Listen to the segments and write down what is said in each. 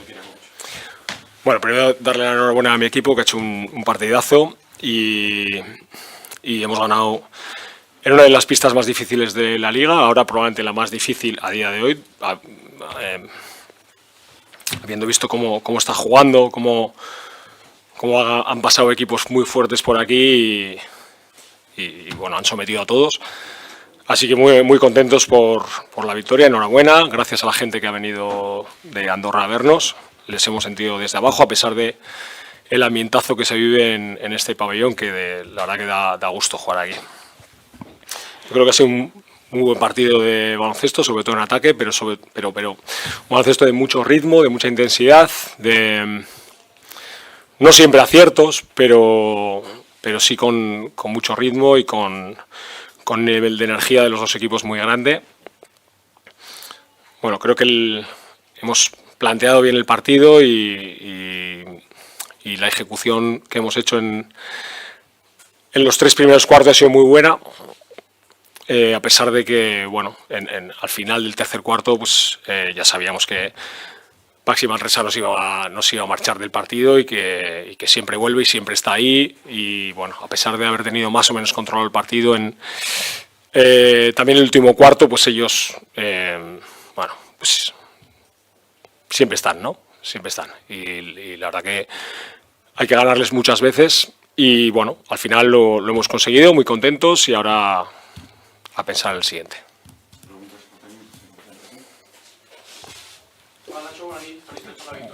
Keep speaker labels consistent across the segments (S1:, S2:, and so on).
S1: tiene mucho.
S2: Bueno, primero darle la enhorabuena a mi equipo, que ha hecho un partidazo y hemos ganado en una de las pistas más difíciles de la liga, ahora probablemente la más difícil a día de hoy, habiendo visto cómo está jugando, cómo han pasado equipos muy fuertes por aquí y bueno, han sometido a todos. Así que muy contentos por la victoria, enhorabuena, gracias a la gente que ha venido de Andorra a vernos, les hemos sentido desde abajo, a pesar de el ambientazo que se vive en este pabellón, que la verdad que da gusto jugar aquí. Yo creo que ha sido un muy buen partido de baloncesto, sobre todo en ataque, pero un baloncesto de mucho ritmo, de mucha intensidad, no siempre aciertos, pero sí con mucho ritmo y con nivel de energía de los dos equipos muy grande. Bueno, creo que hemos planteado bien el partido y la ejecución que hemos hecho en los 3 primeros cuartos ha sido muy buena, a pesar de que, bueno, al final del tercer cuarto pues ya sabíamos que Baxi Manresa nos iba a marchar del partido y que siempre vuelve y siempre está ahí, y bueno, a pesar de haber tenido más o menos controlado el partido también el último cuarto, pues ellos, bueno, pues siempre están, ¿no? Siempre están. Y la verdad que hay que ganarles muchas veces y bueno, al final lo hemos conseguido, muy contentos, y ahora a pensar en el siguiente.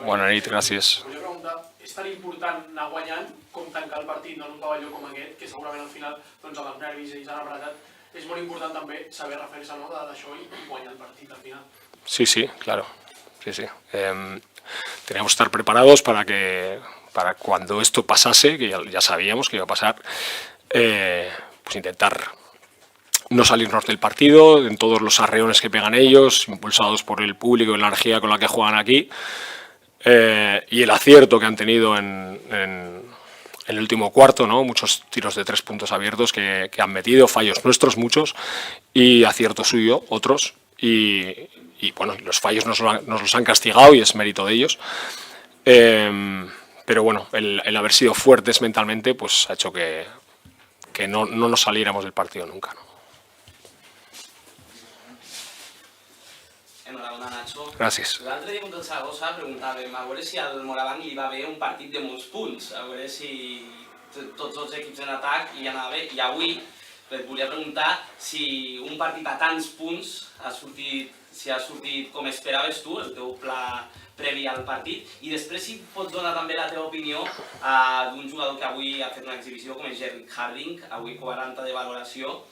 S2: Bona nit, gràcies.
S3: Volia preguntar, és tan important anar guanyant com tancar el partit en un pavelló com aquest, que segurament al final, doncs, amb els nervis ells han apretat, és molt important també saber refer-se d'això i guanyar el partit al final.
S2: Sí, claro. Sí. Teníamos que estar preparados para cuando esto pasase, que ya sabíamos que iba a pasar, pues intentar no salirnos del partido, en todos los arreones que pegan ellos, impulsados por el público y la energía con la que juegan aquí, y el acierto que han tenido en el último cuarto, ¿no? Muchos tiros de 3 puntos abiertos que han metido, fallos nuestros muchos y acierto suyo otros, y bueno, los fallos nos los han castigado y es mérito de ellos, pero bueno, el haber sido fuertes mentalmente pues ha hecho que no nos saliéramos del partido nunca, ¿no?
S4: Enhorabona, Nacho.
S2: Gràcies.
S4: L'altre dia contra el Saragossa preguntàvem a veure si al Morabanc li va bé un partit de molts punts, a veure si tots els equips en atac hi anava bé, i avui et volia preguntar si un partit a tants punts ha sortit com esperaves tu, el teu pla previ al partit, i després si pots donar també la teva opinió d'un jugador que avui ha fet una exhibició com és Jerry Harding, avui 40 de valoració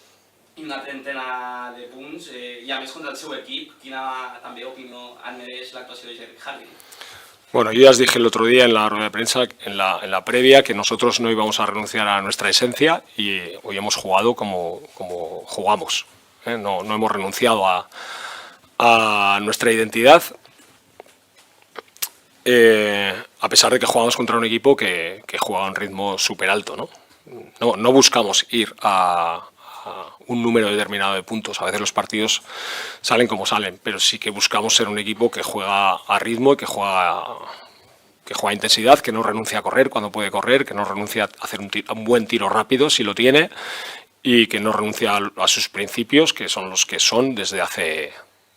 S4: i una trentena de punts, i a més contra el seu equip. Quina també opinió et mereix l'actuació de Jerry Harding?
S2: Bueno, yo ya os dije el otro día en la rueda de prensa, en la previa, que nosotros no íbamos a renunciar a nuestra esencia y hoy hemos jugado como jugamos, ¿eh? No hemos renunciado a nuestra identidad, a pesar de que jugamos contra un equipo que juega a un ritmo súper alto, ¿no? No buscamos ir a un número determinado de puntos. A veces los partidos salen como salen, pero sí que buscamos ser un equipo que juega a ritmo y que juega a intensidad, que no renuncia a correr cuando puede correr, que no renuncia a hacer un buen tiro rápido si lo tiene, y que no renuncia a sus principios, que son los que son desde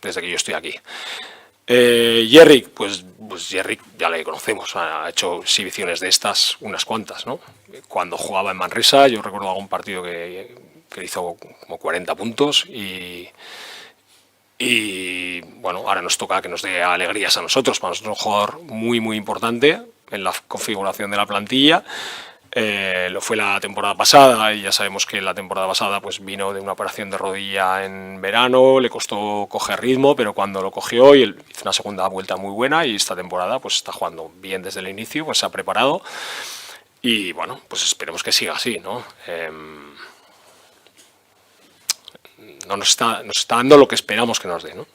S2: que yo estoy aquí. Jerry, pues Jerry ya le conocemos, ha hecho exhibiciones de estas unas cuantas, ¿no? Cuando jugaba en Manresa, yo recuerdo algún partido que hizo como 40 puntos y bueno, ahora nos toca que nos dé alegrías a nosotros. Para nosotros es un jugador muy importante en la configuración de la plantilla. Lo fue la temporada pasada y ya sabemos que la temporada pasada pues vino de una operación de rodilla en verano, le costó coger ritmo, pero cuando lo cogió y hizo una segunda vuelta muy buena, y esta temporada pues está jugando bien desde el inicio, pues se ha preparado y bueno, pues esperemos que siga así, ¿no? No nos está dando lo que esperamos que nos dé, ¿no?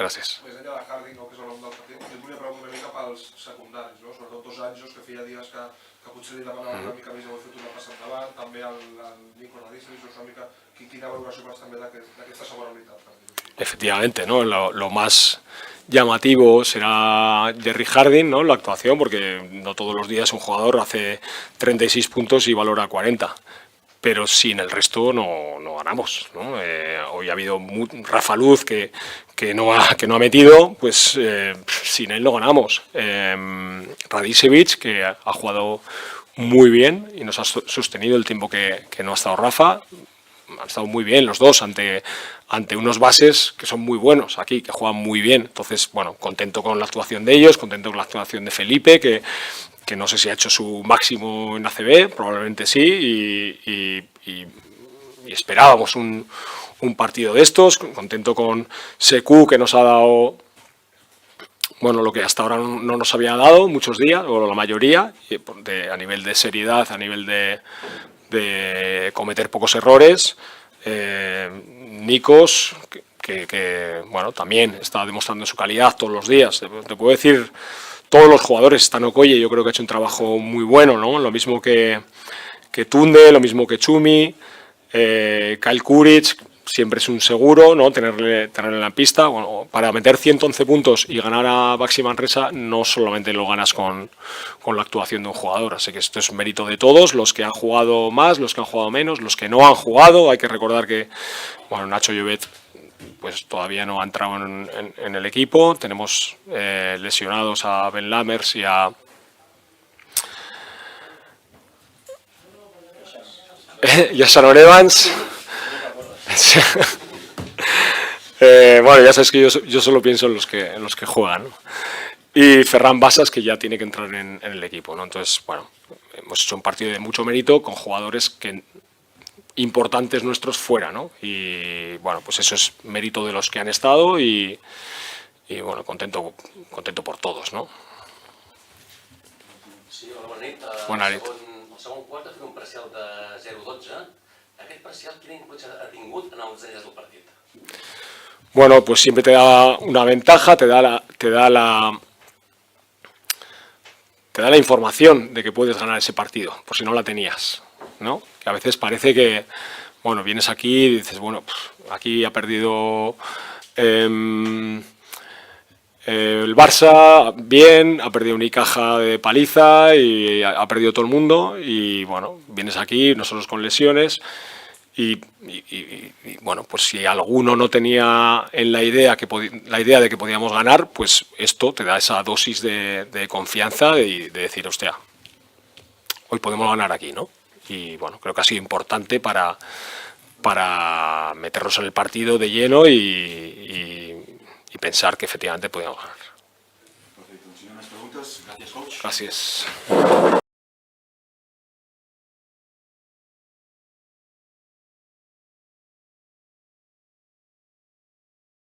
S2: Gràcies.
S5: Més enllà de Harding, que és el nom del partit, jo et volia preguntar una mica pels secundaris, no? Sobretot dos Anjos, que feia dies que potser li demanaven una mica més, heu fet una passa endavant, també el Nico Nadissi, una mica quina valoració fas també d'aquesta segona unitat?
S2: efectivamente, ¿no? Lo más llamativo será Jerry Harding, ¿no? La actuación, porque no todos los días un jugador hace 36 puntos y valora 40. Pero sin el resto no ganamos, ¿no? Hoy ha habido Rafa Luz que no ha metido, pues sin él no ganamos. Radicevic, que ha jugado muy bien y nos ha sostenido el tiempo que no ha estado Rafa. Han estado muy bien los dos ante unos bases que son muy buenos aquí, que juegan muy bien. Entonces, bueno, contento con la actuación de ellos, contento con la actuación de Felipe, que no sé si ha hecho su máximo en ACB, probablemente sí, y esperábamos un partido de estos. Contento con Sekou, que nos ha dado, bueno, lo que hasta ahora no nos había dado muchos días, o la mayoría, a nivel de seriedad, a nivel de cometer pocos errores. Nikos, que bueno, también está demostrando su calidad todos los días. Te puedo decir, todos los jugadores, Stan Okoye, yo creo que ha hecho un trabajo muy bueno, ¿no? Lo mismo que Tunde, lo mismo que Chumi, Kyle Kuric, siempre es un seguro, ¿no? Tenerle en la pista. Bueno, para meter 111 puntos y ganar a Baxi Manresa no solamente lo ganas con la actuación de un jugador, así que esto es mérito de todos, los que han jugado más, los que han jugado menos, los que no han jugado. Hay que recordar que, bueno, Nacho Llobet pues todavía no ha entrado en el equipo. Tenemos lesionados a Ben Lammers y a Shannon Evans. Bueno, ya sabes que yo solo pienso en los que juegan, ¿no? Y Ferran Basas, que ya tiene que entrar en el equipo, ¿no? Entonces, bueno, hemos hecho un partido de mucho mérito con jugadores importantes nuestros fuera, ¿no? Y bueno, pues eso es mérito de los que han estado y bueno, contento por todos, ¿no?
S1: Sí, hola, bona nit.
S2: Bona nit.
S1: El segon quart ha fet un parcial de 0-12. Aquest parcial, quina influència ha tingut en els elles del partit?
S2: Bueno, pues siempre te da una ventaja, te da la información de que puedes ganar ese partido, por si no la tenías, ¿no? Que a veces parece que, bueno, vienes aquí y dices, bueno, aquí ha perdido el Barça, bien, ha perdido Unicaja de paliza y ha perdido todo el mundo, y bueno, vienes aquí, nosotros con lesiones, y bueno, pues si alguno no tenía en la idea de que podíamos ganar, pues esto te da esa dosis de confianza y de decir, hostia, hoy podemos ganar aquí, ¿no? Y bueno, creo que ha sido importante para meternos en el partido de lleno y pensar que efectivamente podíamos ganar.
S6: Perfecto. Si no hay más preguntas, gracias, coach.
S2: Gracias.